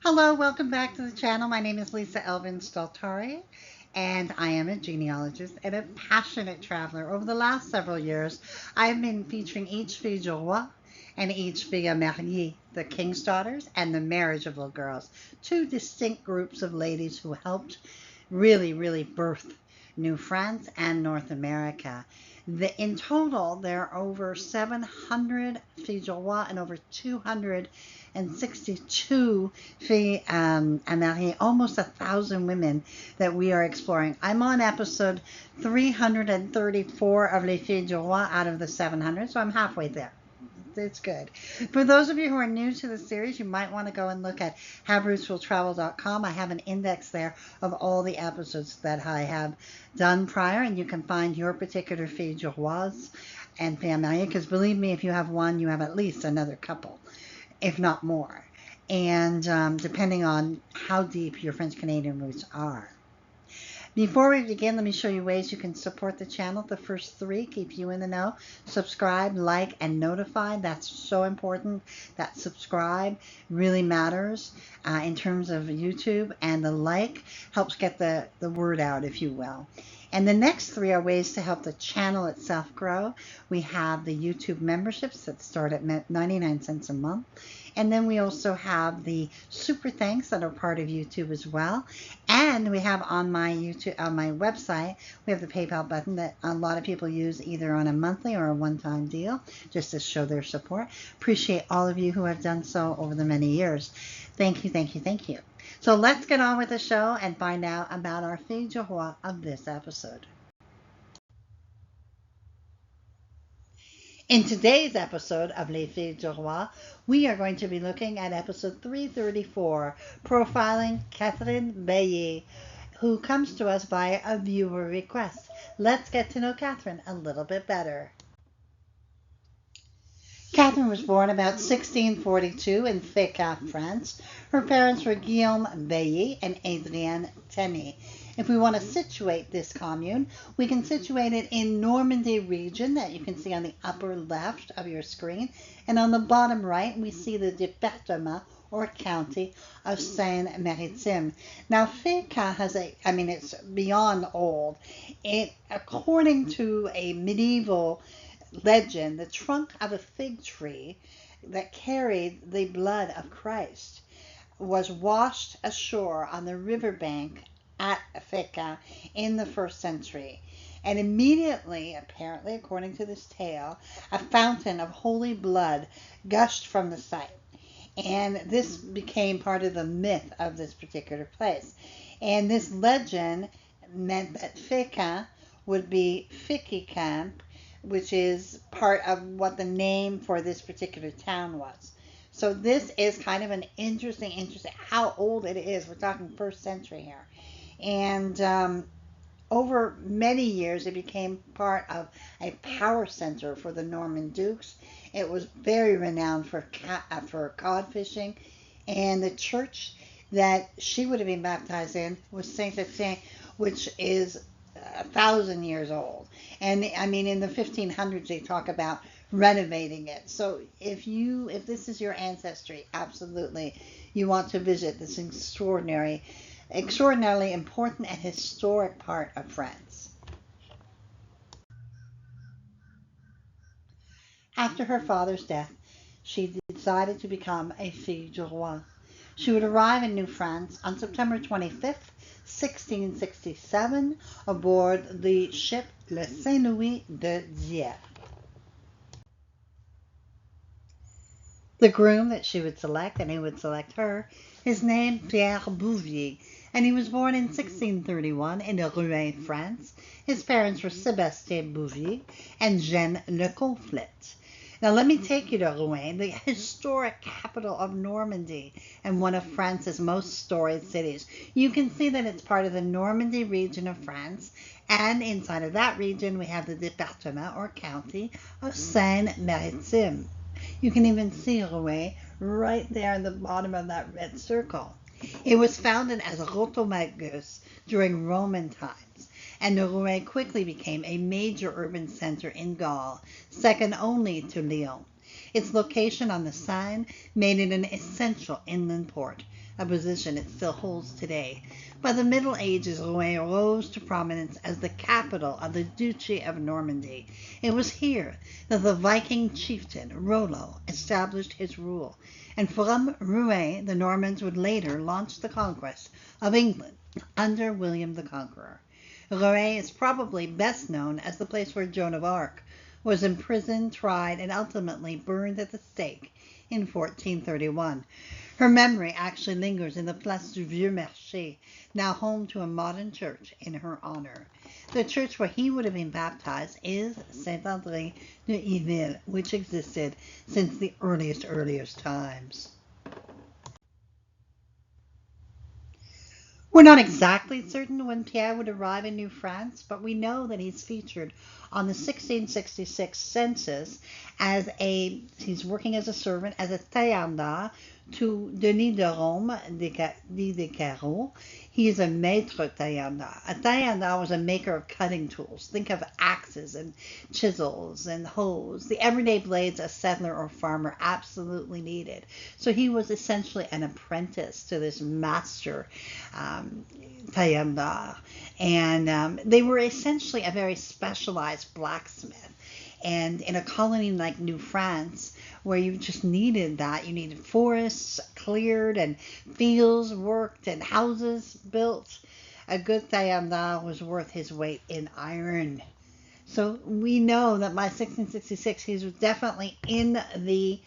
Hello, welcome back to the channel. My name is Lisa Elvin Staltari, and I am a genealogist and a passionate traveler. Over the last several years, I've been featuring each fille du roi and each fille mariée, the king's daughters and the marriage of little girls, two distinct groups of ladies who helped really birth New France and North America. In total, there are over 700 filles du roi and over 262 filles mariées, almost 1,000 women that we are exploring. I'm on episode 334 of Les Filles du Roi out of the 700, so I'm halfway there. It's good. For those of you who are new to the series, you might want to go and look at haverootswilltravel.com. I have an index there of all the episodes that I have done prior, and you can find your particular filles du rois and filles mariées, because believe me, if you have one, you have at least another couple, if not more, and depending on how deep your French Canadian roots are. Before we begin, let me show you ways you can support the channel. The first three keep you in the know. Subscribe, like, and notify. That's so important. That subscribe really matters in terms of YouTube, and the like helps get the word out, if you will. And the next three are ways to help the channel itself grow. We have the YouTube memberships that start at 99 cents a month. And then we also have the super thanks that are part of YouTube as well. And we have on my website, we have the PayPal button that a lot of people use either on a monthly or a one-time deal, just to show their support. Appreciate all of you who have done so over the many years. Thank you, thank you, thank you. So let's get on with the show and find out about our filles du roi of this episode. In today's episode of Les Filles du Roi, we are going to be looking at episode 334, profiling Catherine Baillé, who comes to us via a viewer request. Let's get to know Catherine a little bit better. Catherine was born about 1642 in Fécamp, France. Her parents were Guillaume Baillé and Adrienne Tenny. If we want to situate this commune, we can situate it in Normandy region that you can see on the upper left of your screen. And on the bottom right, we see the département or county of Seine-Maritime. Now, Fécamp has it's beyond old. According to a medieval legend, the trunk of a fig tree that carried the blood of Christ was washed ashore on the riverbank at Fécamp in the 1st century. And immediately, apparently, according to this tale, a fountain of holy blood gushed from the site. And this became part of the myth of this particular place. And this legend meant that Fécamp would be Ficicamp, which is part of what the name for this particular town was. So this is kind of an interesting how old it is. We're talking 1st century here. And over many years, it became part of a power center for the Norman dukes. It was very renowned for cod fishing, and the church that she would have been baptized in was Saint Etienne, which is 1,000 years old. And in the 1500s, they talk about renovating it. So if this is your ancestry, absolutely, you want to visit this extraordinarily important and historic part of France. After her father's death, she decided to become a fille du roi. She would arrive in New France on September 25th, 1667, aboard the ship Le Saint-Louis de Dieppe. The groom that she would select, and he would select her, is named Pierre Bouvier, and he was born in 1631 in Rouen, France. His parents were Sébastien Bouvier and Jeanne Le Conflit. Now let me take you to Rouen, the historic capital of Normandy and one of France's most storied cities. You can see that it's part of the Normandy region of France, and inside of that region we have the département or county of Seine-Maritime. You can even see Rouen right there in the bottom of that red circle. It was founded as Rotomagus during Roman times, and Rouen quickly became a major urban center in Gaul, second only to Lyon. Its location on the Seine made it an essential inland port. a position it still holds today. By the Middle Ages, Rouen rose to prominence as the capital of the Duchy of Normandy. It was here that the Viking chieftain Rollo established his rule, and from Rouen the Normans would later launch the conquest of England under William the Conqueror. Rouen is probably best known as the place where Joan of Arc was imprisoned, tried, and ultimately burned at the stake in 1431. Her memory actually lingers in the Place du Vieux Marché, now home to a modern church in her honor. The church where he would have been baptized is Saint-André de Yville, which existed since the earliest times. We're not exactly certain when Pierre would arrive in New France, but we know that he's featured on the 1666 census he's working as a servant, as a taillandeur to Denis de Rome de Carreau. He is a maître taillandeur. A taillandeur was a maker of cutting tools. Think of axes and chisels and hoes, the everyday blades a settler or farmer absolutely needed. So he was essentially an apprentice to this master taillandeur. And they were essentially a very specialized blacksmith. And in a colony like New France, where you just needed that, you needed forests cleared and fields worked and houses built, a good taillandeur was worth his weight in iron. So we know that by 1666, he was definitely in the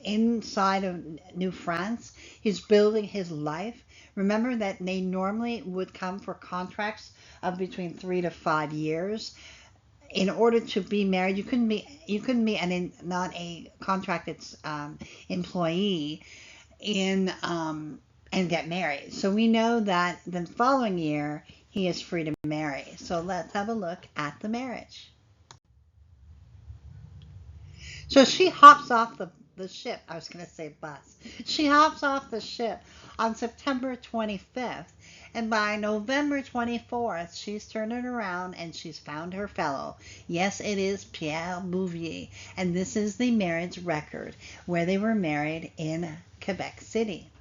inside of New France. He's building his life. Remember that they normally would come for contracts of between 3 to 5 years. In order to be married, you couldn't be not a contracted employee and get married. So we know that the following year he is free to marry. So let's have a look at the marriage. So she hops off the ship. I was going to say bus. She hops off the ship on September 25th. And by November 24th, she's turning around and she's found her fellow. Yes, it is Pierre Bouvier. And this is the marriage record where they were married in Quebec City.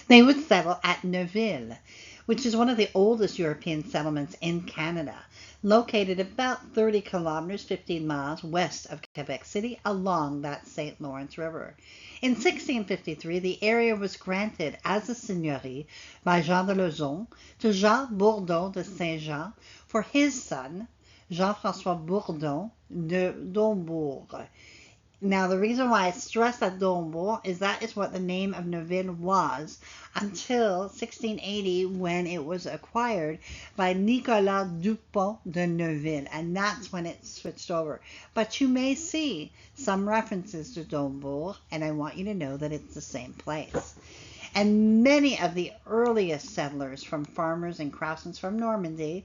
They would settle at Neuville, which is one of the oldest European settlements in Canada, located about 30 kilometers, 15 miles west of Quebec City along that St. Lawrence River. In 1653, the area was granted as a seigneurie by Jean de Lauzon to Jean Bourdon de Saint-Jean for his son, Jean-François Bourdon de Dombourg. Now, the reason why I stress that Dombourg is that is what the name of Neuville was until 1680 when it was acquired by Nicolas Dupont de Neuville, and that's when it switched over. But you may see some references to Dombourg, and I want you to know that it's the same place. And many of the earliest settlers from farmers and craftsmen from Normandy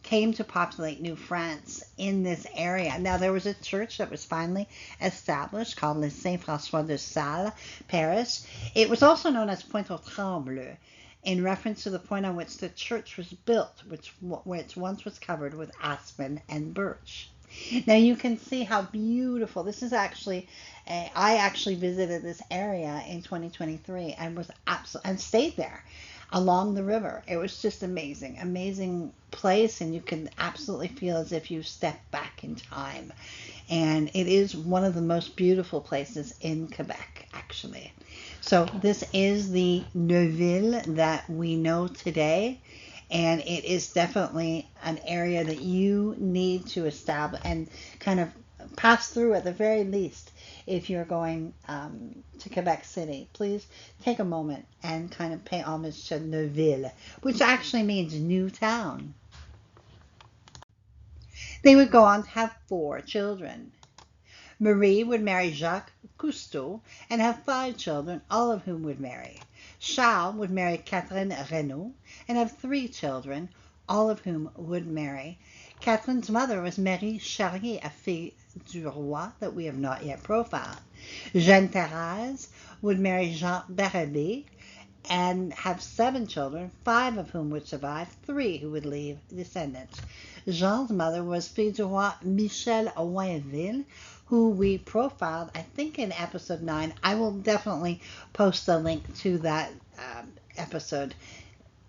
came to populate New France in this area. Now, there was a church that was finally established called Le Saint-François de Sales Parish. It was also known as Pointe-aux-Trembles, in reference to the point on which the church was built, which once was covered with aspen and birch. Now you can see how beautiful this is. I actually visited this area in 2023 and stayed there along the river. It was just amazing place, and you can absolutely feel as if you stepped back in time. And it is one of the most beautiful places in Quebec, actually. So this is the Neuville that we know today. And it is definitely an area that you need to establish and kind of pass through at the very least if you're going to Quebec City. Please take a moment and kind of pay homage to Neuville, which actually means new town. They would go on to have 4 children. Marie would marry Jacques Cousteau and have 5 children, all of whom would marry. Charles would marry Catherine Renaud and have 3 children, all of whom would marry. Catherine's mother was Marie Charrier, a fille du roi that we have not yet profiled. Jeanne Thérèse would marry Jean Barabé and have 7 children, 5 of whom would survive, 3 who would leave descendants. Jean's mother was fille du roi Michel Wainville, who we profiled, I think in episode 9. I will definitely post the link to that episode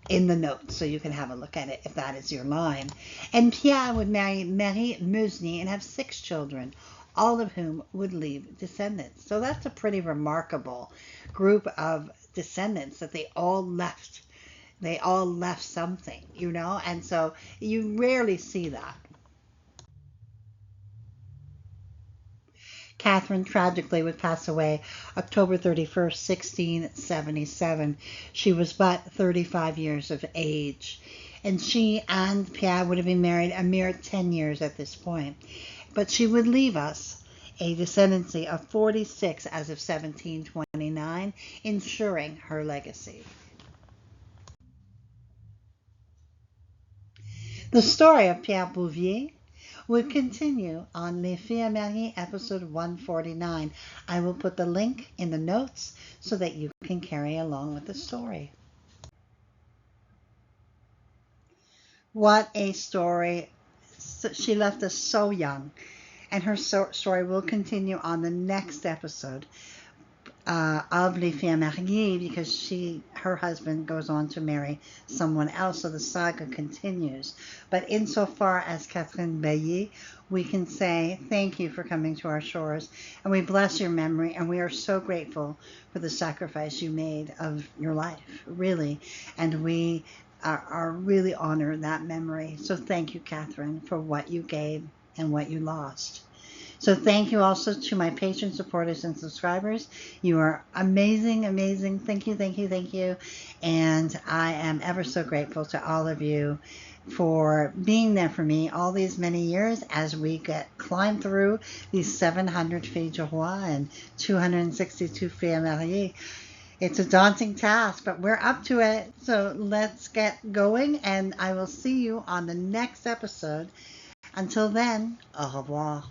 in the notes so you can have a look at it if that is your line. And Pierre would marry Marie Musny and have 6 children, all of whom would leave descendants. So that's a pretty remarkable group of descendants that they all left. They all left something, and so you rarely see that. Catherine tragically would pass away October 31st, 1677. She was but 35 years of age. And she and Pierre would have been married a mere 10 years at this point. But she would leave us a descendancy of 46 as of 1729, ensuring her legacy. The story of Pierre Bouvier would continue on Les Filles Mariées episode 149. I will put the link in the notes so that you can carry along with the story. What a story. She left us so young, and her story will continue on the next episode of Les Filles Mariées, because her husband goes on to marry someone else, so the saga continues. But insofar as Catherine Baillé, we can say thank you for coming to our shores, and we bless your memory, and we are so grateful for the sacrifice you made of your life, really, and we are really honored that memory. So thank you, Catherine, for what you gave and what you lost. So thank you also to my patrons, supporters, and subscribers. You are amazing, amazing. Thank you, thank you, thank you. And I am ever so grateful to all of you for being there for me all these many years as we climb through these 700 Filles du Roi and 262 Filles Mariées. It's a daunting task, but we're up to it. So let's get going, and I will see you on the next episode. Until then, au revoir.